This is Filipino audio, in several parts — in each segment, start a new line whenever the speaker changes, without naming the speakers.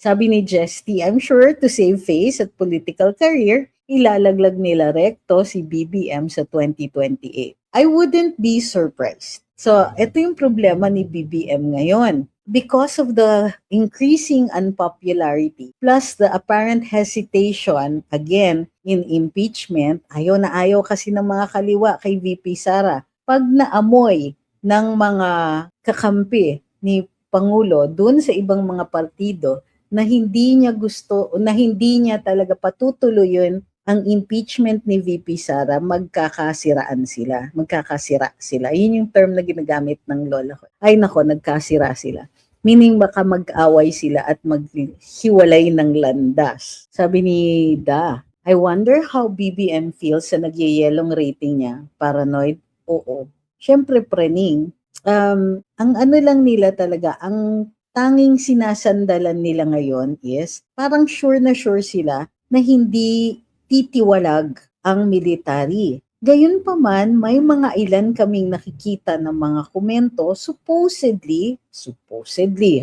Sabi ni Jesty, I'm sure to save face at political career, ilalaglag nila rekto si BBM sa 2028. I wouldn't be surprised. So, ito yung problema ni BBM ngayon. Because of the increasing unpopularity, plus the apparent hesitation, again, in impeachment, ayaw na ayaw kasi ng mga kaliwa kay VP Sara. Pag naamoy ng mga kakampi ni Pangulo dun sa ibang mga partido na hindi niya gusto, na hindi niya talaga patutuloyin ang impeachment ni VP Sara, magkakasira sila. Yun yung term na ginagamit ng lola ko. Ay nako, nagkasira sila. Meaning baka mag-away sila at maghiwalay ng landas. Sabi ni Da, I wonder how BBM feels sa nagyayelong rating niya. Paranoid? Oo. Siyempre, prening. Ang ano lang nila talaga, ang tanging sinasandalan nila ngayon is parang sure na sure sila na hindi titiwalag ang military. Gayunpaman, may mga ilan kaming nakikita ng mga komento, supposedly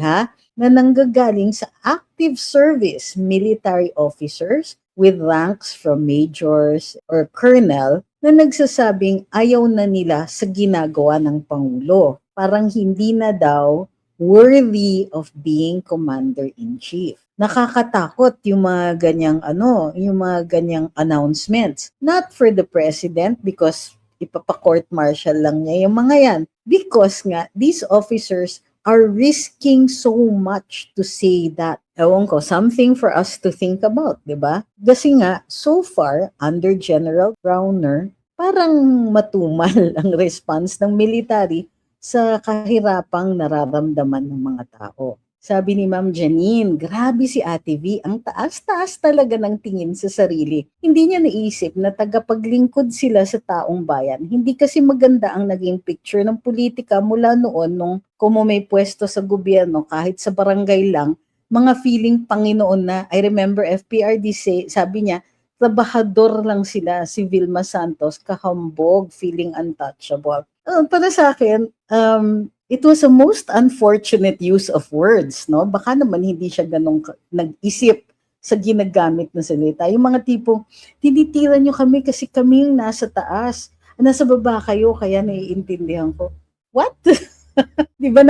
na nanggagaling sa active service military officers with ranks from majors or colonel na nagsasabing ayaw na nila sa ginagawa ng Pangulo. Parang hindi na daw worthy of being commander-in-chief. Nakakatakot yung mga ganyang announcements. Not for the president because ipapa-court martial lang niya yung mga yan. Because nga, these officers are risking so much to say that. Ewan ko, something for us to think about, di ba? Kasi nga, so far, under General Browner, parang matumal ang response ng military sa kahirapang nararamdaman ng mga tao. Sabi ni Ma'am Janine, grabe si Ate V, ang taas-taas talaga ng tingin sa sarili. Hindi niya naisip na tagapaglingkod sila sa taong bayan. Hindi kasi maganda ang naging picture ng politika mula noon nung kung may pwesto sa gobyerno, kahit sa barangay lang, mga feeling Panginoon na. I remember FPRD sabi niya, trabahador lang sila, si Vilma Santos, kahambog, feeling untouchable. Para sa akin, it was a most unfortunate use of words, no? Baka naman hindi siya ganong nag-isip sa ginagamit na salita. Yung mga tipong, tinitira nyo kami kasi kaming nasa taas. Nasa baba kayo, kaya naiintindihan ko. What? Di ba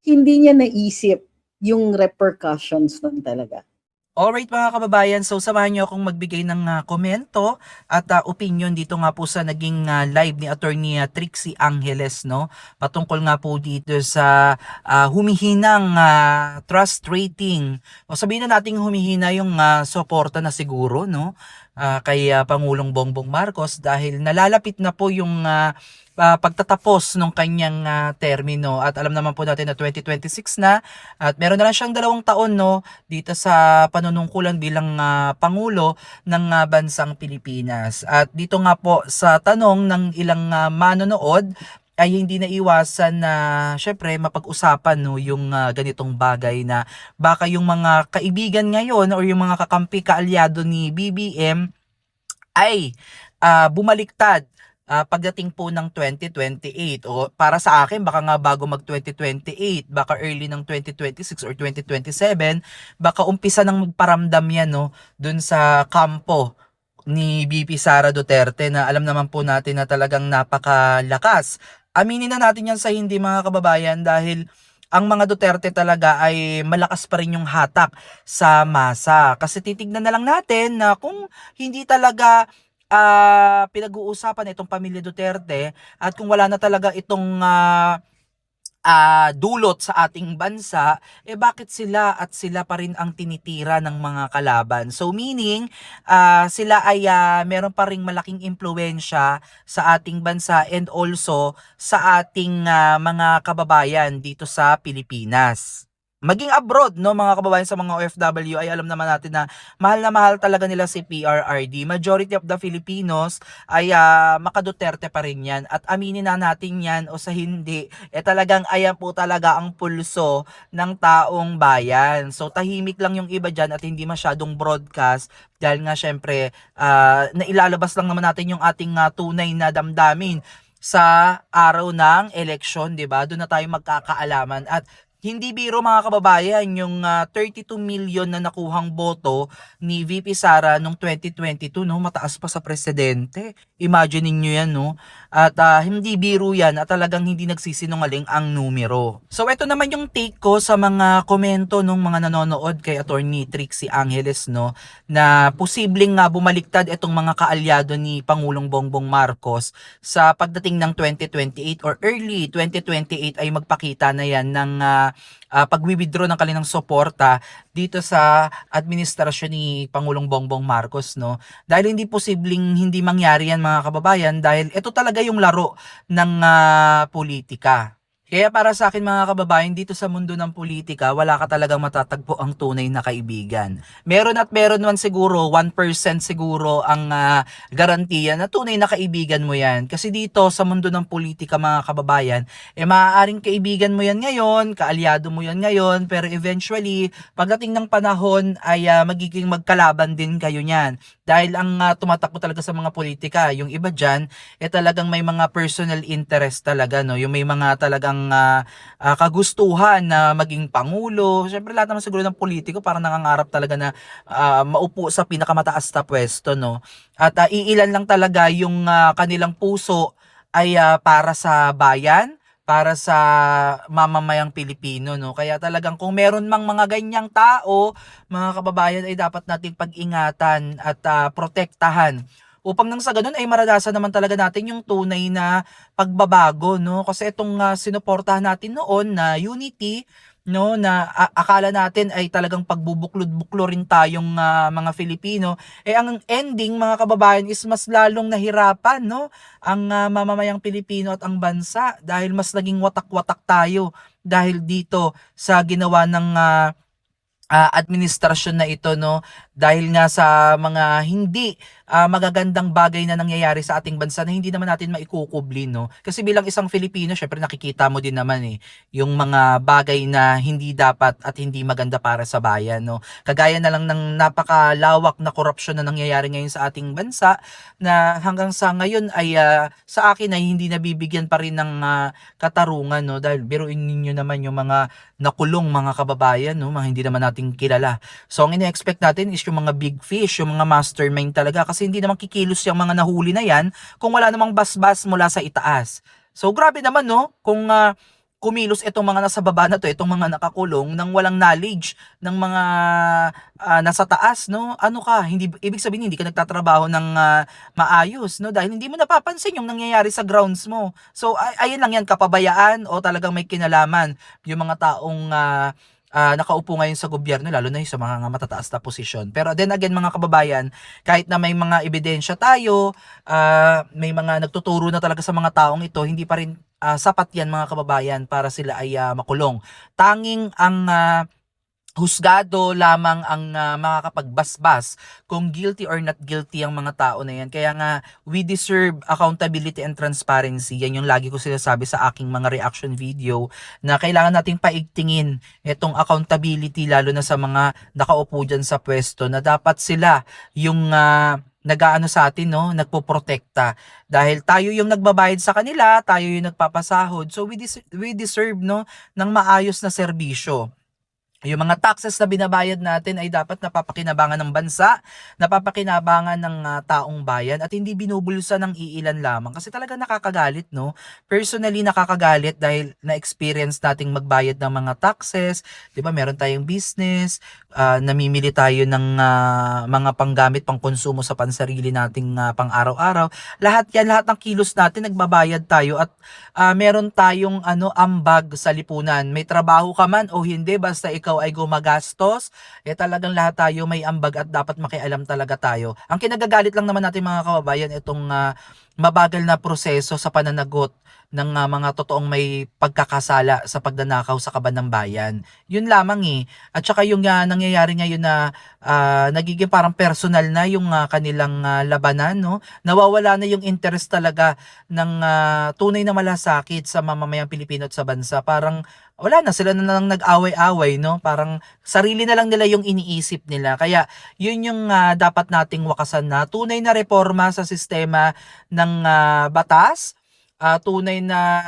hindi niya naisip yung repercussions nun talaga.
Alright mga kababayan, so samahan niyo akong magbigay ng komento at opinion dito nga po sa naging live ni Attorney Trixie Angeles, no? Patungkol nga po dito sa humihinang trust rating. O sabihin na nating humihina yung suporta na siguro, no? Kay Pangulong Bongbong Marcos dahil nalalapit na po yung pagtatapos ng kanyang termino at alam naman po natin na 2026 na at meron na lang siyang 2 taon no dito sa panunungkulan bilang Pangulo ng bansang Pilipinas. At dito nga po sa tanong ng ilang manonood ay hindi naiwasan na syempre mapag-usapan no yung ganitong bagay na baka yung mga kaibigan ngayon or yung mga kakampi kaalyado ni BBM ay bumaliktad pagdating po ng 2028 o para sa akin baka nga bago mag 2028 baka early ng 2026 or 2027 baka umpisa nang magparamdam yan no dun sa kampo ni VP Sara Duterte na alam naman po natin na talagang napakalakas. Aminin na natin yan sa hindi mga kababayan dahil ang mga Duterte talaga ay malakas pa rin yung hatak sa masa. Kasi titignan na lang natin na kung hindi talaga pinag-uusapan itong pamilya Duterte at kung wala na talaga itong dulot sa ating bansa, bakit sila pa rin ang tinitira ng mga kalaban? So meaning, sila ay meron pa ring malaking impluwensya sa ating bansa and also sa ating mga kababayan dito sa Pilipinas. Maging abroad, no, mga kababayan sa mga OFW ay alam naman natin na mahal talaga nila si PRRD. Majority of the Filipinos ay maka-Duterte pa rin yan. At aminin na natin yan o sa hindi, talagang ayan po talaga ang pulso ng taong bayan. So tahimik lang yung iba dyan at hindi masyadong broadcast dahil nga syempre nailalabas lang naman natin yung ating tunay na damdamin sa araw ng eleksyon, 'di ba? Doon na tayo magkakaalaman at Hindi biro mga kababayan yung 32 million na nakuhang boto ni VP Sara noong 2022, no, mataas pa sa presidente. Imagine niyo yan, no. At hindi biro yan at talagang hindi nagsisinungaling ang numero. So ito naman yung take ko sa mga komento ng mga nanonood kay Attorney Trixie Angeles, no, na posibleng bumaliktad itong mga kaalyado ni Pangulong Bongbong Marcos sa pagdating ng 2028 or early 2028 ay magpakita na yan ng pag-withdraw ng kanilang suporta dito sa administrasyon ni Pangulong Bongbong Marcos, no. Dahil hindi posibleng hindi mangyari yan mga kababayan dahil ito talaga yung laro ng politika. Kaya para sa akin mga kababayan, dito sa mundo ng politika, wala ka talagang matatagpo ang tunay na kaibigan. Meron at meron man siguro, 1% siguro ang garantiya na tunay na kaibigan mo yan. Kasi dito sa mundo ng politika mga kababayan, maaaring kaibigan mo yan ngayon, kaalyado mo yan ngayon, pero eventually, pagdating ng panahon ay magiging magkalaban din kayo niyan. Dahil ang tumatakbo talaga sa mga politika, yung iba dyan, talagang may mga personal interest talaga, no? Yung may mga talagang kagustuhan na maging pangulo. Siyempre lahat naman siguro ng politiko parang nangangarap talaga na maupo sa pinakamataas na pwesto, no? At iilan lang talaga yung kanilang puso ay para sa bayan, para sa mamamayang Pilipino, no? Kaya talagang kung meron mang mga ganyang tao, mga kababayan, ay dapat nating pag-ingatan at protektahan upang nang sa ganun ay maranasan naman talaga natin yung tunay na pagbabago, no? Kasi itong sinuportahan natin noon na unity, no, na akala natin ay talagang pagbubuklod-buklo rin tayong mga Filipino, ang ending mga kababayan is mas lalong nahirapan, no, ang mamamayang Pilipino at ang bansa dahil mas naging watak-watak tayo dahil dito sa ginawa ng administrasyon na ito, no, dahil nga sa mga hindi magagandang bagay na nangyayari sa ating bansa na hindi naman natin maikukubli, no. Kasi bilang isang Filipino, syempre nakikita mo din naman yung mga bagay na hindi dapat at hindi maganda para sa bayan, no. Kagaya na lang ng napakalawak na korupsyon na nangyayari ngayon sa ating bansa na hanggang sa ngayon ay sa akin ay hindi nabibigyan pa rin ng katarungan, no, dahil biruin ninyo naman yung mga nakulong mga kababayan, no, mga hindi naman natin kilala. So ang ina-expect natin is yung mga big fish, yung mga mastermind talaga kasi hindi naman kikilos yung mga nahuli na yan kung wala namang basbas mula sa itaas. So grabe naman, no, kung kumilos itong mga nasa baba na to, itong mga nakakulong nang walang knowledge ng mga nasa taas, no. Ano ka, hindi ibig sabihin hindi ka nagtatrabaho ng maayos, no, dahil hindi mo napapansin yung nangyayari sa grounds mo. So ayun lang yan, kapabayaan o talagang may kinalaman yung mga taong nakaupo ngayon sa gobyerno, lalo na yung sa mga matataas na posisyon. Pero then again mga kababayan, kahit na may mga ebidensya tayo, may mga nagtuturo na talaga sa mga taong ito, hindi pa rin sapat yan mga kababayan para sila ay makulong. Tanging ang husgado lamang ang makakapagbasbas kung guilty or not guilty ang mga tao na yan. Kaya nga, we deserve accountability and transparency. Yan yung lagi ko sinasabi sa aking mga reaction video na kailangan nating paigtingin itong accountability lalo na sa mga nakaupo dyan sa pwesto na dapat sila yung nag-aano sa atin, no, nagpoprotekta dahil tayo yung nagbabayad sa kanila, tayo yung nagpapasahod, so we deserve, no, ng maayos na serbisyo. Yung mga taxes na binabayad natin ay dapat napapakinabangan ng bansa, napapakinabangan ng taong bayan at hindi binubulsa ng iilan lamang kasi talaga nakakagalit, no. Personally nakakagalit dahil na-experience nating magbayad ng mga taxes, 'di ba? Meron tayong business, namimili tayo ng mga panggamit, pangkonsumo sa pansarili nating pang-araw-araw. Lahat 'yan, lahat ng kilos natin nagbabayad tayo at meron tayong ambag sa lipunan. May trabaho ka man o hindi, basta ikaw ay gumagastos, talagang lahat tayo may ambag at dapat makialam talaga tayo. Ang kinagagalit lang naman natin mga kababayan, itong mabagal na proseso sa pananagot ng mga totoong may pagkakasala sa pagnanakaw sa kaban ng bayan. Yun lamang At saka yung nangyayari ngayon na nagiging parang personal na yung kanilang labanan, no? Nawawala na yung interest talaga ng tunay na malasakit sa mamamayang Pilipino at sa bansa. Parang wala na, sila na lang nag-away-away, no? Parang sarili na lang nila yung iniisip nila. Kaya yun yung dapat nating wakasan na tunay na reforma sa sistema ng batas, tunay na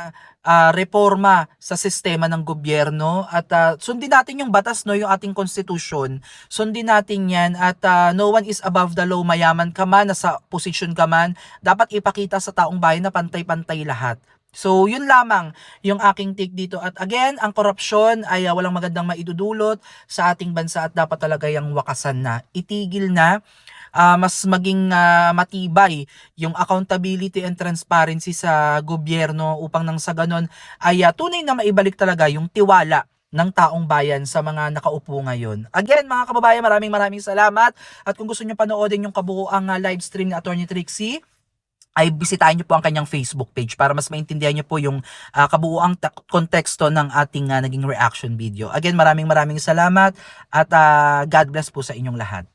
reforma sa sistema ng gobyerno at sundin natin yung batas, no, yung ating konstitusyon. Sundin natin yan at no one is above the law, mayaman ka man, nasa posisyon ka man, dapat ipakita sa taong bayan na pantay-pantay lahat. So, yun lamang yung aking take dito. At again, ang korupsyon ay walang magandang maidudulot sa ating bansa at dapat talaga yung wakasan na. Itigil na, mas maging matibay yung accountability and transparency sa gobyerno upang nang sa ganon ay tunay na maibalik talaga yung tiwala ng taong bayan sa mga nakaupo ngayon. Again, mga kababayan, maraming salamat. At kung gusto nyo panoodin yung kabuuang live stream ni Attorney Trixie, ay bisitahin niyo po ang kanyang Facebook page para mas maintindihan niyo po yung kabuuang konteksto ng ating naging reaction video. Again, maraming salamat at God bless po sa inyong lahat.